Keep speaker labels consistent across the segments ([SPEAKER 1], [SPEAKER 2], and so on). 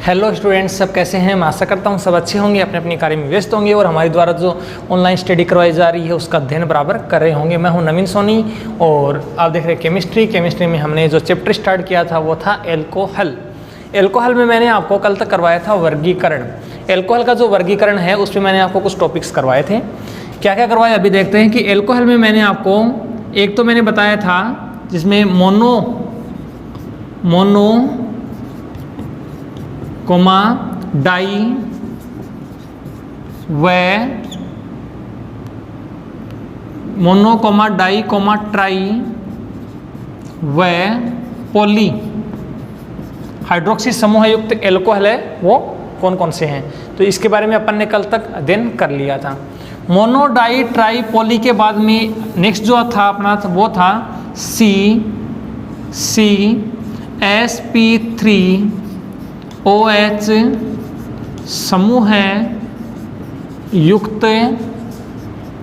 [SPEAKER 1] Hello students, सब कैसे हैं। मैं आशा करता हूं सब अच्छे होंगे, अपने अपने कार्य में व्यस्त होंगे और हमारे द्वारा जो ऑनलाइन स्टडी करवाई जा रही है उसका अध्ययन बराबर कर रहे होंगे। मैं हूं नवीन सोनी और आप देख रहे हैं केमिस्ट्री में हमने जो चैप्टर स्टार्ट किया था वो था एल्कोहल। एल्कोहल में मैंने आपको कल तक करवाया था वर्गीकरण। एल्कोहल का जो वर्गीकरण है उस पर मैंने आपको कुछ टॉपिक्स करवाए थे। क्या क्या करवाए अभी देखते हैं। कि एल्कोहल में मैंने आपको एक तो मैंने बताया था जिसमें मोनो कोमा डाई व mono comma di comma tri व पॉली हाइड्रोक्सी समूह युक्त एल्कोहल है वो कौन कौन से हैं, तो इसके बारे में अपन ने कल तक अध्ययन कर लिया था। मोनो डाई ट्राई पॉली के बाद में नेक्स्ट जो था अपना वो था CH3OH समूह युक्त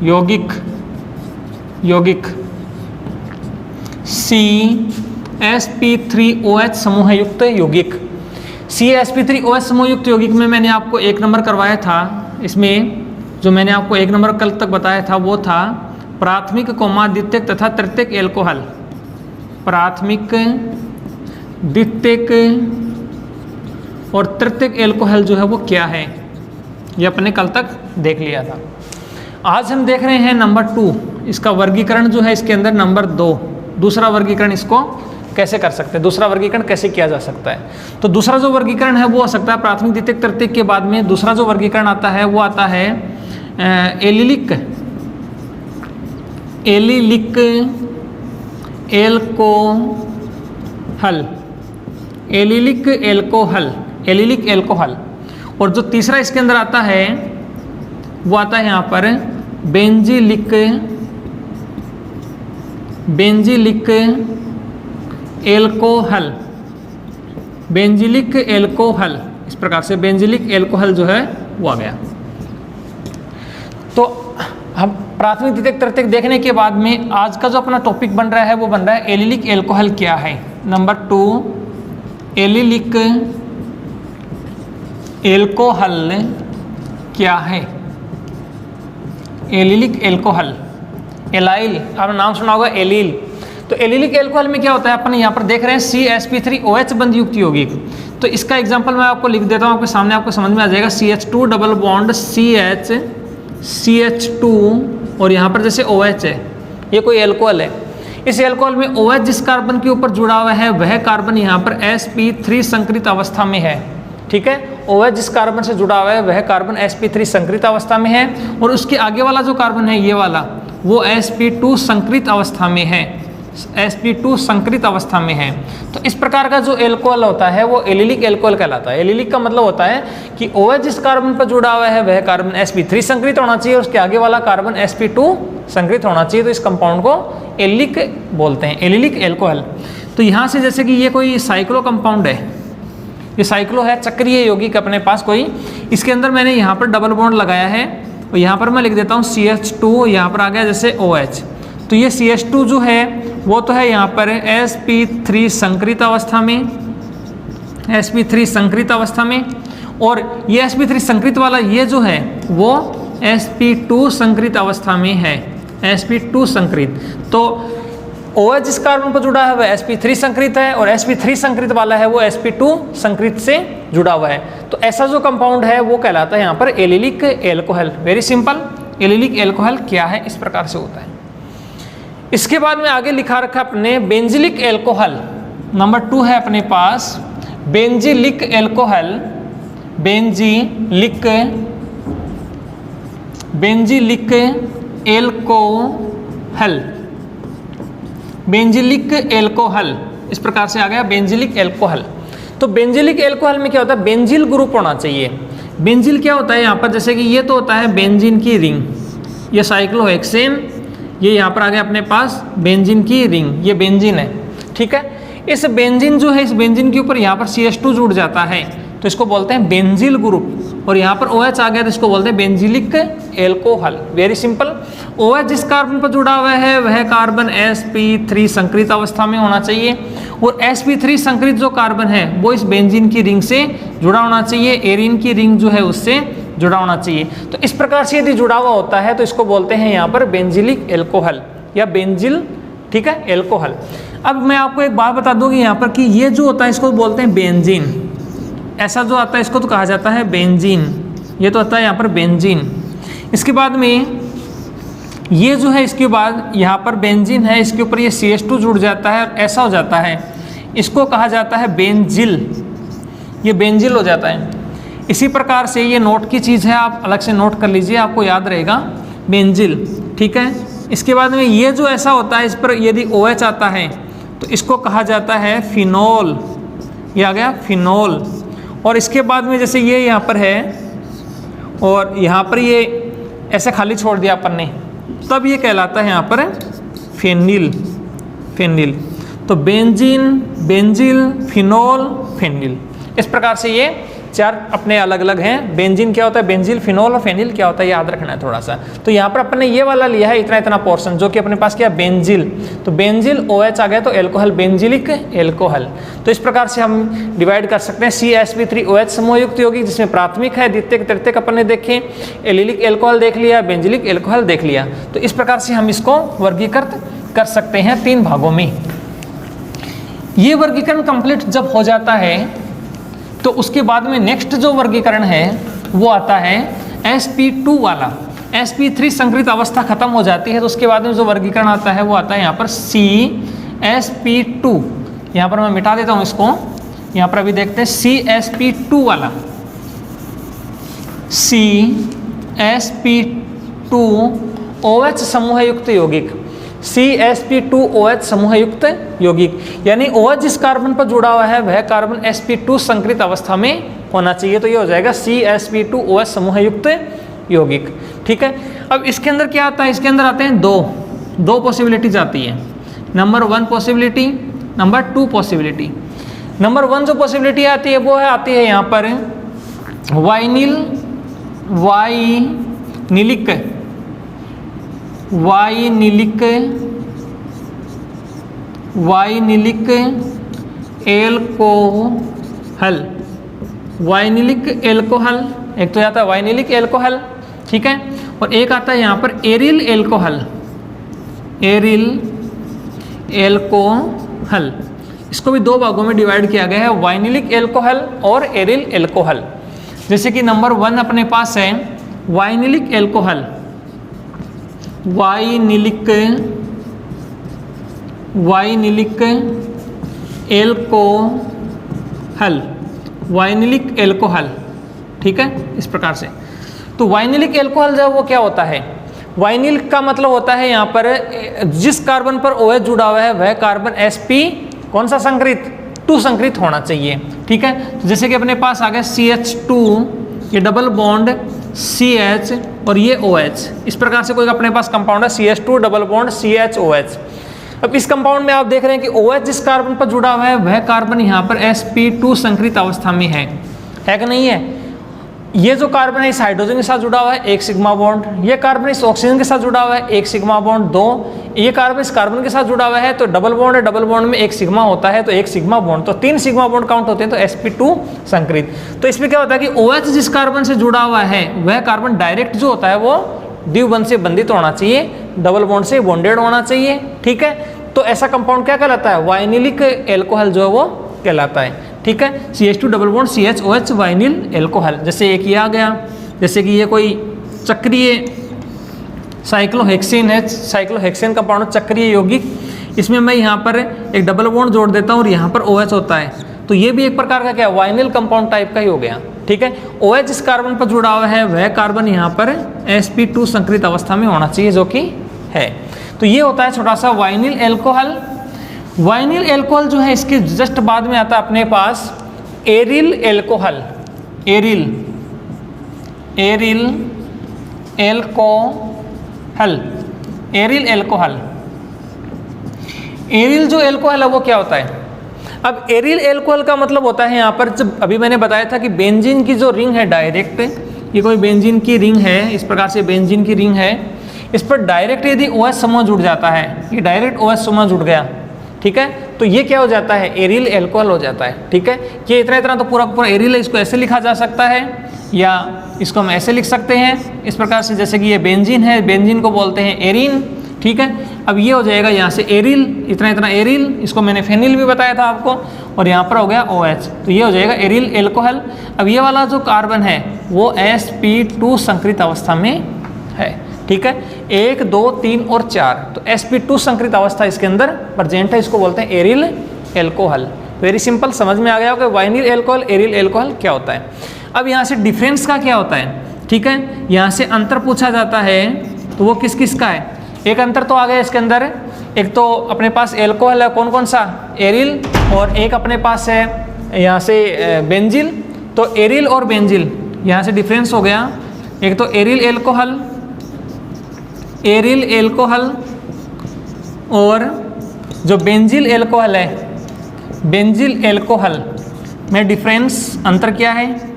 [SPEAKER 1] यौगिक CH3OH समूह युक्त यौगिक। CH3OH समूह युक्त यौगिक में मैंने आपको एक नंबर करवाया था। इसमें जो मैंने आपको एक नंबर कल तक बताया था वो था प्राथमिक कोमा द्वितीयक तथा तृतीयक एल्कोहल। प्राथमिक, द्वितीयक और तृतीयक एल्कोहल जो है वो क्या है, ये अपने कल तक देख लिया था। आज हम देख रहे हैं नंबर 2, इसका वर्गीकरण जो है इसके अंदर नंबर 2, दूसरा वर्गीकरण इसको कैसे कर सकते हैं, दूसरा वर्गीकरण कैसे किया जा सकता है। तो दूसरा जो वर्गीकरण है वो हो सकता है प्राथमिक, द्वितीयक, तृतीयक के बाद में दूसरा जो वर्गीकरण आता है वो आता है एलिलिक एल्कोहल। और जो तीसरा इसके अंदर आता है वो आता है यहाँ पर बेंजिलिक एल्कोहल। इस प्रकार से बेंजिलिक एल्कोहल जो है वो आ गया। तो हम प्राथमिक, द्वितीयक, तृतीयक देखने के बाद में आज का जो अपना टॉपिक बन रहा है वो बन रहा है एलिलिक एल्कोहल क्या है। नंबर 2, एलिलिक एल्कोहल क्या है। एलिलिक एल्कोहल, एलाइल, आपने नाम सुना होगा एलील। तो एलिलिक एल्कोहल में क्या होता है, अपन यहाँ पर देख रहे हैं CH3OH बंध युक्त यौगिक। तो इसका एग्जांपल मैं आपको लिख देता हूँ, आपके सामने आपको समझ में आ जाएगा। CH2 डबल बॉन्ड CH2 और यहाँ पर जैसे OH है, ये कोई एल्कोहल है। इस एल्कोहल में OH जिस कार्बन के ऊपर जुड़ा हुआ है वह कार्बन यहाँ पर sp3 संकृत अवस्था में है। ठीक है, OH जिस कार्बन से जुड़ा हुआ है वह कार्बन sp3 संकृत अवस्था में है और उसके आगे वाला जो कार्बन है ये वाला वो sp2 संकृत अवस्था में है, sp2 संकृत अवस्था में है। तो इस प्रकार का जो एल्कोहल होता है वो एलिलिक एल्कोहल कहलाता है। एलिलिक का मतलब होता है कि OH जिस कार्बन पर जुड़ा हुआ है वह कार्बन sp3 संकृत होना चाहिए और उसके आगे वाला कार्बन sp2 संकृत होना चाहिए। तो इस कंपाउंड को एलिलिक बोलते हैं, एलिलिक एल्कोहल। तो यहाँ से जैसे कि ये कोई साइक्लो कंपाउंड है, ये साइक्लो है, चक्रीय यौगिक अपने पास कोई, इसके अंदर मैंने यहाँ पर डबल बॉन्ड लगाया है और यहाँ पर मैं लिख देता हूँ CH2, यहाँ पर आ गया जैसे OH। तो ये CH2 जो है वो तो है यहाँ पर sp3 संकृत अवस्था में, sp3 संकृत अवस्था में, और ये sp3 संकृत वाला ये जो है वो sp2 संकृत अवस्था में है, sp2 संकृत। तो OH जिस कार्बन पर जुड़ा है वह sp3 संकृत है और sp3 संकृत वाला है वो sp2 संकृत से जुड़ा हुआ है। तो ऐसा जो कंपाउंड है वो कहलाता है यहाँ पर allylic alcohol. Very simple, allylic alcohol क्या है, इस प्रकार से होता है। इसके बाद में आगे लिखा रखा अपने बेंजिलिक एल्कोहल। नंबर 2 है अपने पास बेंजिलिक एल्कोहल। बेंजिलिक एल्कोहल, इस प्रकार से आ गया बेंजिलिक एल्कोहल। तो बेंजिलिक एल्कोहल में क्या होता है, बेंजिल ग्रुप होना चाहिए। बेंजिल क्या होता है यहाँ पर, जैसे कि ये तो होता है बेंजीन की रिंग, ये साइक्लोहेक्सेन, ये यहाँ पर आ गया अपने पास बेंजीन की रिंग, ये बेंजीन है। ठीक है, इस बेंजीन जो है, इस बेंजीन के ऊपर यहाँ पर CH2 जुड़ जाता है तो इसको बोलते हैं बेंजिल ग्रुप। और यहाँ पर OH आ गया तो इसको बोलते हैं benzylic alcohol. Very simple. OH जिस कार्बन पर जुड़ा हुआ है वह कार्बन sp3 संकरित अवस्था में होना चाहिए, और sp3 संकरित जो कार्बन है वो इस बेंजीन की रिंग से जुड़ा होना चाहिए, एरिन की रिंग जो है उससे जुड़ा होना चाहिए। तो इस प्रकार से यदि जुड़ा हुआ होता है तो इसको बोलते हैं यहाँ पर बेंजिलिक एल्कोहल या बेंजिल, ठीक है, एल्कोहल। अब मैं आपको एक बात बता दूं कि यहाँ पर कि ये जो होता है इसको बोलते हैं बेंजीन, ऐसा जो आता है इसको तो कहा जाता है बेंजीन, ये तो आता है यहाँ पर बेंजीन। इसके बाद में ये जो है इसके बाद यहाँ पर बेंजीन है, इसके ऊपर ये CH2 जुड़ जाता है और ऐसा हो जाता है, इसको कहा जाता है बेंजिल, ये बेंजिल हो जाता है। इसी प्रकार से ये नोट की चीज़ है, आप अलग से नोट कर लीजिए, आपको याद रहेगा बेंजिल, ठीक है। इसके बाद में ये जो ऐसा होता है इस पर यदि OH आता है तो इसको कहा जाता है फिनोल, ये आ गया फिनोल। और इसके बाद में जैसे ये यहाँ पर है और यहाँ पर ये ऐसे खाली छोड़ दिया अपन ने, तब ये कहलाता है यहाँ पर फेनिल, फेनिल। तो बेंजीन, बेंजिल, फिनोल, फेनिल, इस प्रकार से ये चार अपने अलग अलग हैं। बेंजीन क्या होता है, बेंजिल, फिनोल और फेनिल क्या होता है, याद रखना है थोड़ा सा। तो यहाँ पर अपन ने ये वाला लिया है इतना इतना पोर्शन जो कि अपने पास क्या बेंजिल, तो बेंजिल OH आ गया तो एल्कोहल बेंजिलिक एल्कोहल। तो इस प्रकार से हम डिवाइड कर सकते हैं। CsP3OH समूह युक्त यौगिक जिसमें प्राथमिक है, द्वितीयक, तृतीयक अपन ने देखे, एलिलिक एल्कोहल देख लिया, बेंजिलिक एल्कोहल देख लिया। तो इस प्रकार से हम इसको वर्गीकृत कर सकते हैं 3 भागों में। ये वर्गीकरण कंप्लीट जब हो जाता है तो उसके बाद में नेक्स्ट जो वर्गीकरण है वो आता है sp2 वाला। sp3 संकरित अवस्था खत्म हो जाती है तो उसके बाद में जो वर्गीकरण आता है वो आता है यहाँ पर CsP2। यहाँ पर मैं मिटा देता हूँ इसको, यहाँ पर अभी देखते हैं CsP2 वाला, CsP2 OH समूह युक्त यौगिक, CsP2OH समूह युक्त यौगिक, यानी OH जिस कार्बन पर जुड़ा हुआ है वह कार्बन sp2 संकरित अवस्था में होना चाहिए। तो ये हो जाएगा CsP2OH समूह युक्त यौगिक, ठीक है। अब इसके अंदर क्या आता है, इसके अंदर आते हैं दो पॉसिबिलिटीज आती है। Number 1 possibility, number 2 possibility. Number 1 जो पॉसिबिलिटी आती है वो आती है यहाँ पर वाइनिलिक एल्कोहल, वाइनिलिक एल्कोहल, एक तो आता है वाइनिलिक एल्कोहल, ठीक है, और एक आता है यहाँ पर एरिल एल्कोहल, एरिल एल्कोहल। इसको भी 2 भागों में डिवाइड किया गया है, वाइनिलिक एल्कोहल और एरिल एल्कोहल। जैसे कि नंबर 1 अपने पास है vinylic alcohol, vinylic alcohol, vinylic alcohol, ठीक है, इस प्रकार से। तो वाइनिलिक एल्कोहल जो वो क्या होता है, वाइनिल का मतलब होता है यहाँ पर जिस कार्बन पर OH जुड़ा हुआ है वह कार्बन sp कौन सा संकरित, 2 संकरित होना चाहिए, ठीक है। तो जैसे कि अपने पास आ गया CH2, ये डबल बॉन्ड CH और ये OH, इस प्रकार से कोई अपने पास कंपाउंड है CH2 डबल बॉन्ड CHOH। अब इस कंपाउंड में आप देख रहे हैं कि OH जिस कार्बन पर जुड़ा हुआ है वह कार्बन यहाँ पर sp2 संकरित अवस्था में है कि नहीं है। ये जो कार्बन है इस हाइड्रोजन के साथ जुड़ा हुआ है 1 सिग्मा बॉन्ड, ये कार्बन इस ऑक्सीजन के साथ जुड़ा हुआ है 1 सिग्मा बॉन्ड 2, ये कार्बन इस कार्बन के साथ जुड़ा हुआ है तो डबल बॉन्ड है, डबल बॉन्ड में 1 सिग्मा होता है तो 1 सिग्मा बॉन्ड, तो 3 सिग्मा बॉन्ड काउंट होते हैं तो sp2 संकरित। तो इसमें क्या होता है कि OH जिस कार्बन से जुड़ा हुआ है वह कार्बन डायरेक्ट जो होता है वो द्विबंध से बंधित होना चाहिए, डबल बॉन्ड से बॉन्डेड होना चाहिए, ठीक है। तो ऐसा कंपाउंड क्या कहलाता है, वाइनिलिक एल्कोहल जो है वो कहलाता है, ठीक है। CH2 double bond CHOH vinyl alcohol. जैसे एक ये आ गया, जैसे कि ये कोई चक्रीय साइक्लोहेक्सेन है, साइक्लोहेक्सेन कंपाउंड चक्रीय यौगिक, इसमें मैं यहाँ पर एक डबल बॉन्ड जोड़ देता हूँ और यहाँ पर OH होता है, तो ये भी एक प्रकार का क्या वाइनिल कंपाउंड टाइप का ही हो गया, ठीक है। OH जिस कार्बन पर जुड़ा हुआ है वह कार्बन यहाँ पर sp2 संकरित अवस्था में होना चाहिए जो कि है। तो ये होता है छोटा सा वाइनिल एल्कोहल। वाइनिल एल्कोहल जो है इसके जस्ट बाद में आता है अपने पास aryl alcohol, aryl alcohol, aryl alcohol. Aryl जो एल्कोहल है वो क्या होता है, अब एरिल एल्कोहल का मतलब होता है यहाँ पर, जब अभी मैंने बताया था कि बेंजीन की जो रिंग है डायरेक्ट, ये कोई बेंजीन की रिंग है, इस प्रकार से बेंजीन की रिंग है, इस पर डायरेक्ट यदि OH समूह जुड़ जाता है, ये डायरेक्ट OH समूह जुड़ गया, ठीक है, तो ये क्या हो जाता है, एरिल एल्कोहल हो जाता है, ठीक है। ये इतना तो पूरा पूरा एरिल है, इसको ऐसे लिखा जा सकता है या इसको हम ऐसे लिख सकते हैं इस प्रकार से, जैसे कि ये बेंजीन है, बेंजीन को बोलते हैं एरीन, ठीक है। अब ये हो जाएगा यहाँ से एरिल, इतना एरिल, इसको मैंने फेनिल भी बताया था आपको, और यहाँ पर हो गया OH, तो ये हो जाएगा एरिल एल्कोहल। अब ये वाला जो कार्बन है वो sp2 संकरित अवस्था में है, ठीक है, 1 2 3 और 4, तो sp2 संकरित अवस्था इसके अंदर प्रेजेंट है, इसको बोलते हैं एरिल एल्कोहल। वेरी सिंपल, समझ में आ गया होगा वाइनिल एल्कोहल एरिल एल्कोहल क्या होता है। अब यहाँ से डिफरेंस का क्या होता है, ठीक है, यहाँ से अंतर पूछा जाता है, तो वो किस किस का है। एक अंतर तो आ गया इसके अंदर, एक तो अपने पास एल्कोहल है, कौन कौन सा, एरिल, और एक अपने पास है यहाँ से बेंजिल, तो एरिल और बेंजिल यहाँ से डिफरेंस हो गया। एक तो एरिल एल्कोहल और जो बेंजिल एल्कोहल है, बेंजिल एल्कोहल में डिफरेंस, अंतर क्या है,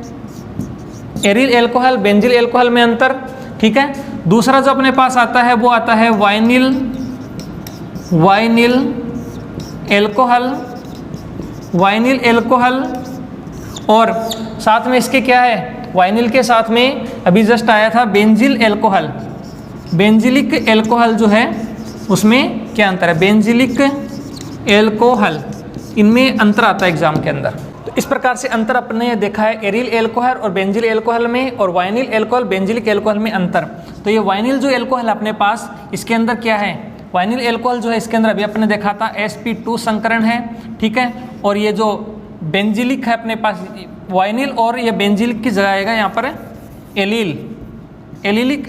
[SPEAKER 1] एरिल एल्कोहल बेंजिल एल्कोहल में अंतर, ठीक है। दूसरा जो अपने पास आता है वो आता है वाइनिल एल्कोहल, और साथ में इसके क्या है, वाइनिल के साथ में अभी जस्ट आया था बेंजिल एल्कोहल, बेंजिलिक एल्कोहल जो है उसमें क्या अंतर है, बेंजिलिक एल्कोहल, इनमें अंतर आता है एग्जाम के अंदर। तो इस प्रकार से अंतर अपने देखा है एरिल एल्कोहल और बेंजिल एल्कोहल में, और वाइनिल एल्कोहल बेंजिलिक एल्कोहल में अंतर। तो ये वाइनिल जो एल्कोहल अपने पास, इसके अंदर क्या है, वाइनिल एल्कोहल जो है इसके अंदर अभी अपने देखा था sp2 संकरण है, ठीक है, और ये जो बेंजिलिक है अपने पास, वाइनिल और ये बेंजिलिक की जगह आएगा यहाँ पर एलिलिक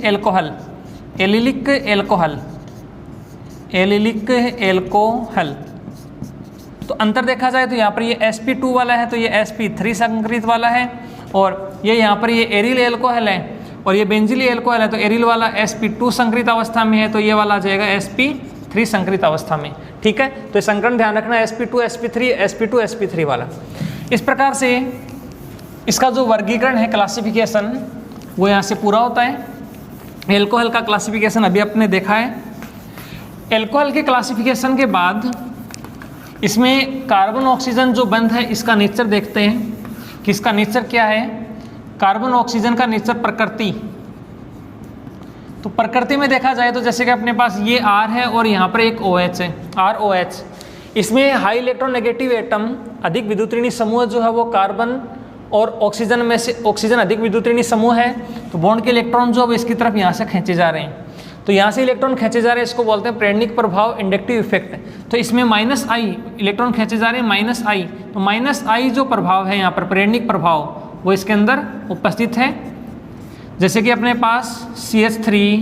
[SPEAKER 1] एल्कोहल। तो अंतर देखा जाए तो यहाँ पर ये sp2 वाला है, तो ये sp3 संकरित वाला है, और ये यहाँ पर ये एरिल एल्कोहल है, और ये बेंजिल एल्कोहल है, तो एरिल वाला sp2 संकरित अवस्था में है, तो ये वाला आ जाएगा sp3 संकरित अवस्था में, ठीक है। तो ये संकरण ध्यान रखना, sp2 sp3 वाला। इस प्रकार से इसका जो वर्गीकरण है, क्लासिफिकेशन, वो यहाँ से पूरा होता है। एल्कोहल का क्लासिफिकेशन अभी आपने देखा है। एल्कोहल के क्लासिफिकेशन के बाद इसमें कार्बन ऑक्सीजन जो बंध है, इसका नेचर देखते हैं कि इसका नेचर क्या है। कार्बन ऑक्सीजन का नेचर प्रकृति, तो प्रकृति में देखा जाए तो जैसे कि अपने पास ये R है और यहाँ पर एक OH है, ROH। इसमें हाई इलेक्ट्रोनेगेटिव एटम, अधिक विद्युतऋणी समूह जो है वो कार्बन और ऑक्सीजन में से, ऑक्सीजन अधिक विद्युतऋणी समूह है, तो बॉन्ड के इलेक्ट्रॉन जो अब इसकी तरफ यहाँ से खींचे जा रहे हैं, तो यहाँ से इलेक्ट्रॉन खींचे जा रहे हैं, इसको बोलते हैं प्रेरणिक प्रभाव, इंडक्टिव इफेक्ट। तो इसमें -I इलेक्ट्रॉन खींचे जा रहे हैं, -I, तो -I जो प्रभाव है यहाँ पर प्रेरणिक प्रभाव, वो इसके अंदर उपस्थित है। जैसे कि अपने पास CH3,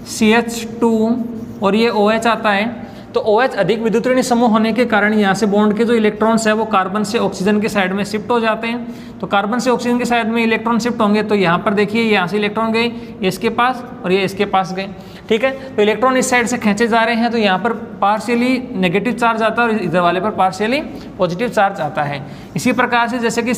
[SPEAKER 1] CH2 और ये OH आता है, तो OH अधिक विद्युतऋणी समूह होने के कारण यहाँ से बॉन्ड के जो इलेक्ट्रॉन्स है वो कार्बन से ऑक्सीजन के साइड में शिफ्ट हो जाते हैं। तो कार्बन से ऑक्सीजन के साइड में इलेक्ट्रॉन शिफ्ट होंगे, तो यहाँ पर देखिए यहाँ से इलेक्ट्रॉन गए, ये इसके पास और ये इसके पास गए, ठीक है। तो इलेक्ट्रॉन इस साइड से खींचे जा रहे हैं, तो यहाँ पर पार्शियली नेगेटिव चार्ज आता है और इधर वाले पर पार्शियली पॉजिटिव चार्ज आता है। इसी प्रकार से जैसे कि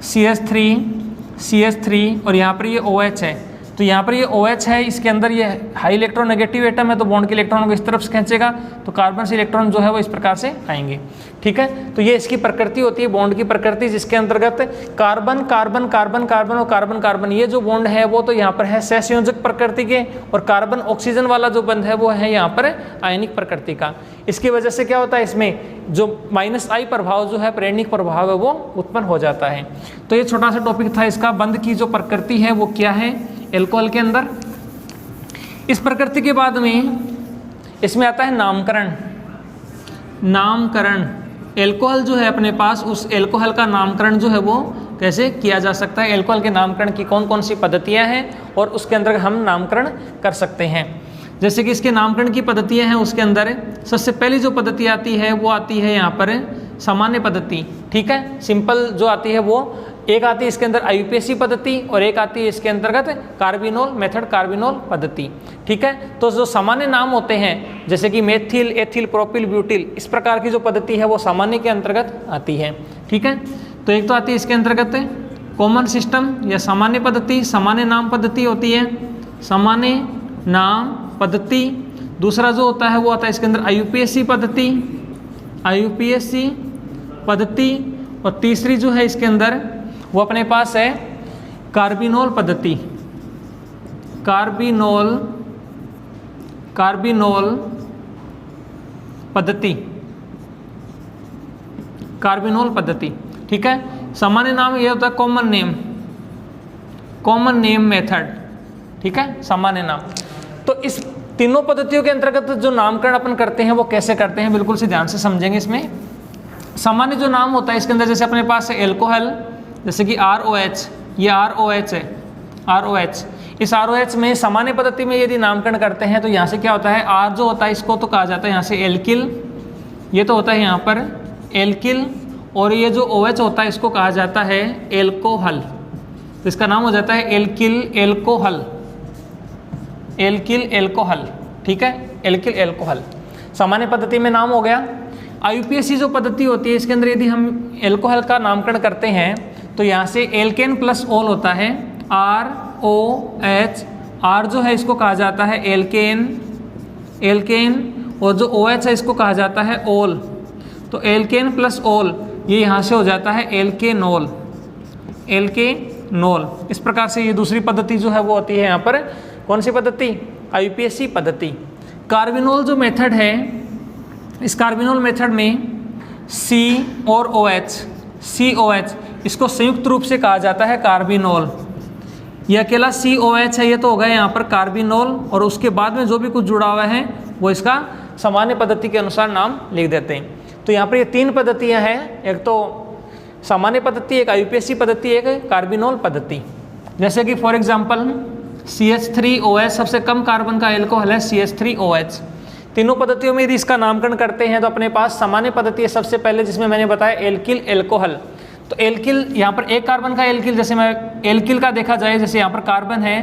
[SPEAKER 1] CH3 और यहाँ पर ये OH है, तो यहाँ पर ये OH है, इसके अंदर ये हाई इलेक्ट्रोनेगेटिव एटम है, तो बॉन्ड के इलेक्ट्रॉन को इस तरफ से खींचेगा, तो कार्बन से इलेक्ट्रॉन जो है वो इस प्रकार से आएंगे, ठीक है। तो ये इसकी प्रकृति होती है, बॉन्ड की प्रकृति, जिसके अंतर्गत कार्बन कार्बन कार्बन कार्बन और कार्बन कार्बन, ये जो बॉन्ड है वो तो यहाँ पर है सहसंयोजक प्रकृति के, और कार्बन ऑक्सीजन वाला जो बंध है वो है यहाँ पर आयनिक प्रकृति का। इसकी वजह से क्या होता है, इसमें जो -I प्रभाव जो है, प्रेरणिक प्रभाव है, वो उत्पन्न हो जाता है। तो ये छोटा सा टॉपिक था इसका, बंध की जो प्रकृति है वो क्या है एल्कोहल के अंदर। इस प्रकृति के बाद में इसमें आता है नामकरण। एल्कोहल जो है अपने पास, उस एल्कोहल का नामकरण जो है वो कैसे किया जा सकता है, एल्कोहल के नामकरण की कौन कौन सी पद्धतियां हैं और उसके अंदर हम नामकरण कर सकते हैं। जैसे कि इसके नामकरण की पद्धतियां हैं, उसके अंदर सबसे पहली जो पद्धति आती है वो आती है यहाँ पर सामान्य पद्धति, ठीक है, सिंपल जो आती है वो एक आती है इसके अंदर IUPAC पद्धति और एक आती है इसके अंतर्गत कार्बिनोल मेथड, कार्बिनोल पद्धति, ठीक है। तो जो सामान्य नाम होते हैं जैसे कि मेथिल, एथिल, प्रोपिल, ब्यूटिल, इस प्रकार की जो पद्धति है वो सामान्य के अंतर्गत आती है, ठीक है। तो एक तो आती है इसके अंतर्गत कॉमन सिस्टम या सामान्य पद्धति, सामान्य नाम पद्धति होती है, सामान्य नाम पद्धति। दूसरा जो होता है वो आता है इसके अंदर IUPAC पद्धति, IUPAC पद्धति। और तीसरी जो है इसके अंदर वो अपने पास है कार्बिनोल पद्धति, कार्बिनोल पद्धति, कार्बिनोल पद्धति, ठीक है। सामान्य नाम ये होता है कॉमन नेम मेथड, ठीक है, सामान्य नाम। तो इस तीनों पद्धतियों के अंतर्गत जो नामकरण अपन करते हैं वो कैसे करते हैं, बिल्कुल से ध्यान से समझेंगे। इसमें सामान्य जो नाम होता है इसके अंदर जैसे अपने पास है एल्कोहल, जैसे कि ROH, ये ROH है, ROH। इस ROH में सामान्य पद्धति में यदि नामकरण करते हैं तो यहाँ से क्या होता है, R जो होता है इसको तो कहा जाता है यहाँ से एल्किल, ये तो होता है यहाँ पर एल्किल, और ये जो OH होता है इसको कहा जाता है एल्कोहल, तो इसका नाम हो जाता है एल्किल एल्कोहल, एल्किल एल्कोहल, ठीक है, एल्किल एल्कोहल। सामान्य पद्धति में नाम हो गया। IUPAC जो पद्धति होती है इसके अंदर यदि हम एल्कोहल का नामकरण करते हैं तो यहाँ से एल्केन प्लस ओल होता है, ROH, R जो है इसको कहा जाता है एल्केन, और जो OH है इसको कहा जाता है ओल, तो एल्केन प्लस ओल ये यहाँ से हो जाता है एल्केनोल, इस प्रकार से ये दूसरी पद्धति जो है वो होती है यहाँ पर कौन सी पद्धति, IUPAC पद्धति। कार्बिनोल जो मेथड है, इस कार्बिनोल मेथड में C और COH इसको संयुक्त रूप से कहा जाता है कार्बिनोल। ये अकेला COH है, ये तो हो गया यहाँ पर कार्बिनोल, और उसके बाद में जो भी कुछ जुड़ा हुआ है वो इसका सामान्य पद्धति के अनुसार नाम लिख देते हैं। तो यहाँ पर ये तीन पद्धतियाँ हैं, एक तो सामान्य पद्धति, एक IUPAC पद्धति, एक कार्बिनोल पद्धति। जैसे कि फॉर एग्जाम्पल CH3OH सबसे कम कार्बन का एल्कोहल है CH3OH। तीनों पद्धतियों में यदि इसका नामकरण करते हैं तो अपने पास सामान्य पद्धति है सबसे पहले जिसमें मैंने बताया एल्किल एल्कोहल। तो एल्किल यहाँ पर एक कार्बन का एल्किल, जैसे मैं एल्किल का देखा जाए, जैसे यहाँ पर कार्बन है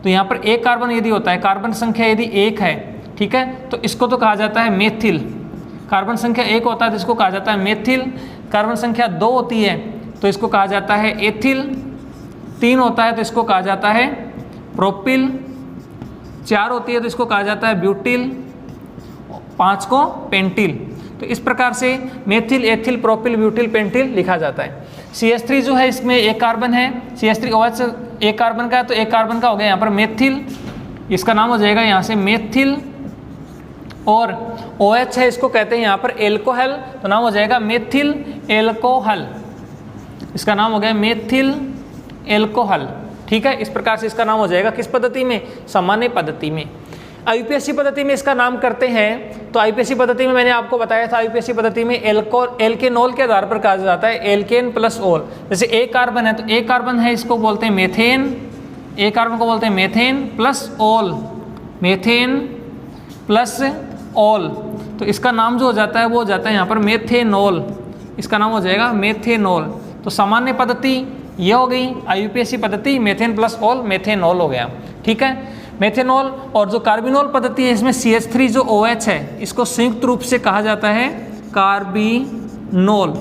[SPEAKER 1] तो यहाँ पर एक कार्बन यदि होता है, कार्बन संख्या यदि एक है, ठीक है, तो इसको तो कहा जाता है मेथिल। कार्बन संख्या एक होता है तो इसको कहा जाता है मेथिल। कार्बन संख्या दो होती है तो इसको कहा जाता है एथिल। तीन होता है तो इसको कहा जाता है प्रोपिल। चार होती है तो इसको कहा जाता है ब्यूटिल। पाँच को पेंटिल। तो इस प्रकार से methyl, ethyl, propyl, butyl, pentyl लिखा जाता है। CH3 जो है इसमें एक कार्बन है, CH3OH एक कार्बन का है तो एक कार्बन का हो गया यहाँ पर मेथिल, इसका नाम हो जाएगा यहाँ से मेथिल। और OH है इसको कहते हैं यहाँ पर एल्कोहल, तो नाम हो जाएगा मेथिल एल्कोहल, इसका नाम हो गया मेथिल एल्कोहल। ठीक है, इस प्रकार से इसका नाम हो जाएगा किस पद्धति में, सामान्य पद्धति में। IUPAC पद्धति में इसका नाम करते हैं तो IUPAC पद्धति में मैंने आपको बताया था, IUPAC पद्धति में एल्केनोल के आधार पर कहा जाता है, एल्केन प्लस ओल। जैसे एक कार्बन है तो एक कार्बन है इसको बोलते हैं मेथेन, एक कार्बन को बोलते हैं मेथेन प्लस ओल, मेथेन प्लस ओल, तो इसका नाम जो हो जाता है वो हो जाता है यहाँ पर मेथेनोल, इसका नाम हो जाएगा मेथेनोल। तो सामान्य पद्धति ये हो गई, IUPAC पद्धति मेथेन प्लस ओल, मेथेनोल हो गया। ठीक है, मेथेनॉल। और जो कार्बिनोल पद्धति है इसमें CH3 जो OH है इसको संयुक्त रूप से कहा जाता है कार्बिनोल,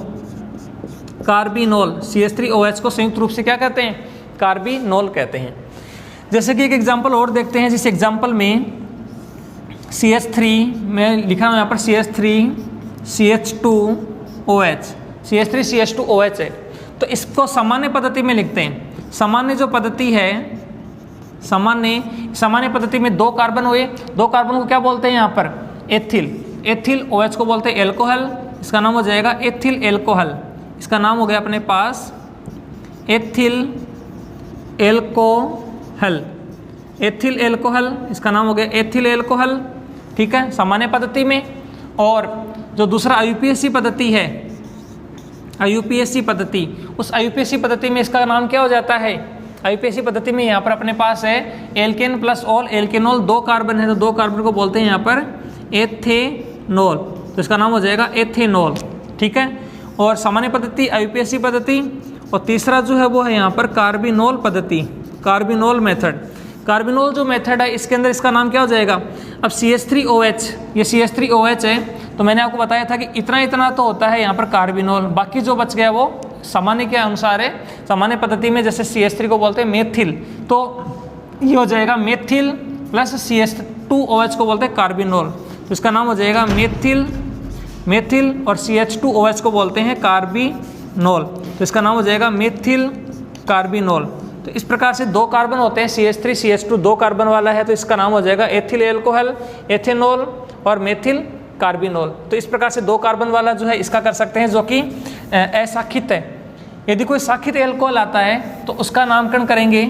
[SPEAKER 1] कार्बिनोल। CH3OH को संयुक्त रूप से क्या कहते हैं, कार्बिनोल कहते हैं। जैसे कि एक एग्जांपल और देखते हैं, जिस एग्जांपल में CH3 में लिखा है यहाँ पर CH3CH2OH, CH3CH2OH है, तो इसको सामान्य पद्धति में लिखते हैं। सामान्य जो पद्धति है, सामान्य पद्धति में दो कार्बन हुए, दो कार्बन को क्या बोलते हैं यहाँ पर, एथिल, एथिल OH को बोलते हैं एल्कोहल, इसका नाम हो जाएगा एथिल एल्कोहल, इसका नाम हो गया अपने पास एथिल एल्कोहल, एथिल एल्कोहल, इसका नाम हो गया एथिल एल्कोहल। ठीक है, सामान्य पद्धति में। और जो दूसरा IUPAC पद्धति है, IUPAC पद्धति, उस IUPAC पद्धति में इसका नाम क्या हो जाता है, IUPAC पद्धति में यहाँ पर अपने पास है एल्केन प्लस ओल, एल्केनोल, दो कार्बन है तो दो कार्बन को बोलते हैं यहाँ पर एथेनॉल, तो इसका नाम हो जाएगा एथेनॉल। ठीक है, और सामान्य पद्धति, IUPAC पद्धति, और तीसरा जो है वो है यहाँ पर कार्बिनोल पद्धति, कार्बिनोल मेथड। कार्बिनोल जो मेथड है इसके अंदर इसका नाम क्या हो जाएगा, अब CH3OH, ये CH3OH है, तो मैंने आपको बताया था कि इतना इतना तो होता है यहाँ पर कार्बिनोल, बाकी जो बच गया वो सामान्य के अनुसार है। सामान्य पद्धति में जैसे CH3 को बोलते हैं मेथिल, तो ये हो जाएगा मेथिल प्लस CH2OH को बोलते हैं कार्बिनोल, तो इसका नाम हो जाएगा मेथिल, मेथिल, और CH2OH को बोलते हैं कार्बिनोल, तो इसका नाम हो जाएगा मेथिल कार्बिनोल। तो इस प्रकार से दो कार्बन होते हैं, CH3 CH2 दो कार्बन वाला है, तो इसका नाम हो जाएगा एथिल एल्कोहल, एथेनॉल और मेथिल कार्बिनोल। तो इस प्रकार से दो कार्बन वाला जो है इसका कर सकते हैं, जो कि अशाखित है। यदि कोई शाखित एल्कोहल आता है तो उसका नामकरण करेंगे,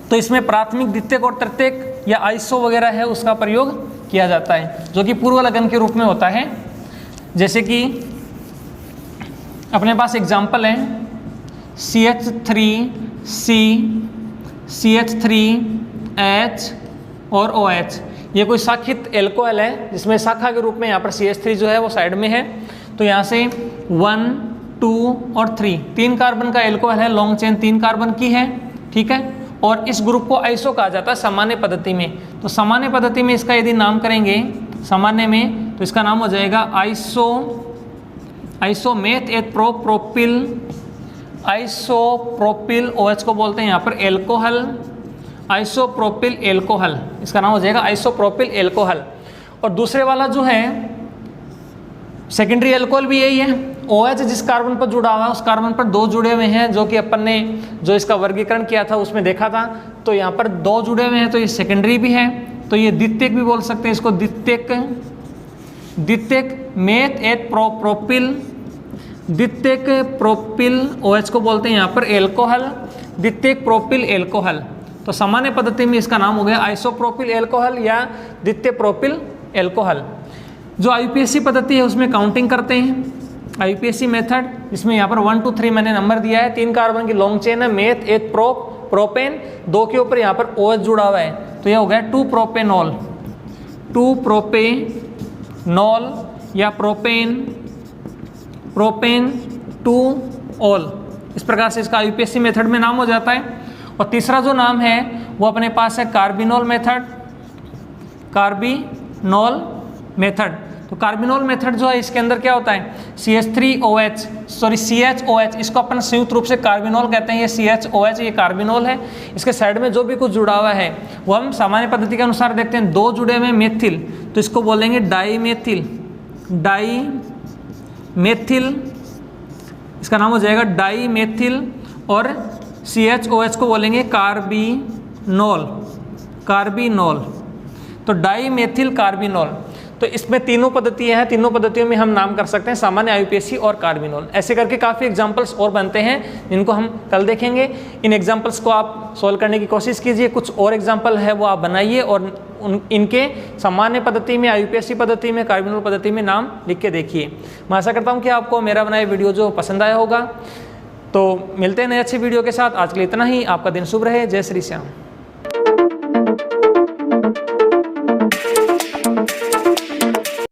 [SPEAKER 1] तो इसमें प्राथमिक, द्वितीयक और तृतीयक या आइसो वगैरह है उसका प्रयोग किया जाता है, जो कि पूर्व लगन के रूप में होता है। जैसे कि अपने पास एग्जाम्पल है CH3C, CH3H और OH, ये कोई शाखित एल्कोहल है जिसमें शाखा के रूप में यहाँ पर CH3 जो है वो साइड में है। तो यहाँ से 1, 2 और 3 तीन कार्बन का एल्कोहल है, लॉन्ग चेन 3 कार्बन की है, ठीक है। और इस ग्रुप को आइसो कहा जाता है सामान्य पद्धति में। तो सामान्य पद्धति में इसका यदि नाम करेंगे सामान्य में, तो इसका नाम हो जाएगा आइसोमेथ एथ प्रोपिल, आइसोप्रोपिल OH को बोलते हैं यहाँ पर एल्कोहल, आइसोप्रोपिल एल्कोहल, इसका नाम हो जाएगा आइसोप्रोपिल एल्कोहल। और दूसरे वाला जो है सेकेंडरी एल्कोहल भी यही है, OH जिस कार्बन पर जुड़ा हुआ है उस कार्बन पर 2 जुड़े हुए हैं, जो कि अपन ने जो इसका वर्गीकरण किया था उसमें देखा था। तो यहाँ पर 2 जुड़े हुए हैं, तो ये सेकेंडरी भी है, तो ये द्वितीयक भी बोल सकते हैं इसको, द्वितीयक मेथ एथ प्रोपिल, द्वितीयक प्रोपिल OH को बोलते हैं यहाँ पर एल्कोहल, द्वितीयक प्रोपिल एल्कोहल। तो सामान्य पद्धति में इसका नाम हो गया आइसोप्रोपिल एल्कोहल या द्वितीय प्रोपिल एल्कोहल। जो IUPAC पद्धति है उसमें काउंटिंग करते हैं, IUPAC मेथड, इसमें यहाँ पर 1, 2, 3 मैंने नंबर दिया है, 3 कार्बन की लॉन्ग चेन है, मेथ एथ प्रोपेन, 2 के ऊपर यहाँ पर OH जुड़ा हुआ है, तो यह हो गया 2 प्रोपेनॉल, 2 प्रोपेनॉल या प्रोपेन 2 ऑल। इस प्रकार से इसका IUPAC मेथड में नाम हो जाता है। और तीसरा जो नाम है वो अपने पास है कार्बिनोल मेथड, कार्बिनोल मेथड। तो कार्बिनोल मेथड जो है इसके अंदर क्या होता है, CHOH, इसको अपन संयुक्त रूप से कार्बिनोल कहते हैं, ये CHOH ये कार्बिनोल है। इसके साइड में जो भी कुछ जुड़ा हुआ है वो हम सामान्य पद्धति के अनुसार देखते हैं, 2 जुड़े हुए मेथिल, तो इसको बोलेंगे डाईमेथिल, इसका नाम हो जाएगा डाईमेथिल। और CHOH को बोलेंगे कार्बिनोल, तो डाईमेथिल कार्बिनोल। तो इसमें तीनों पद्धतियां हैं, तीनों पद्धतियों में हम नाम कर सकते हैं सामान्य, IUPAC और कार्बिनोल। ऐसे करके काफ़ी एग्जांपल्स और बनते हैं जिनको हम कल देखेंगे। इन एग्जांपल्स को आप सॉल्व करने की कोशिश कीजिए, कुछ और एग्जांपल है वो आप बनाइए और इनके सामान्य पद्धति में, IUPAC पद्धति में, कार्बिनोल पद्धति में नाम लिख के देखिए। मैं आशा करता हूँ कि आपको मेरा बनाया वीडियो जो पसंद आया होगा। तो मिलते हैं नए अच्छे वीडियो के साथ। आज के लिए इतना ही। आपका दिन शुभ रहे। जय श्री श्याम।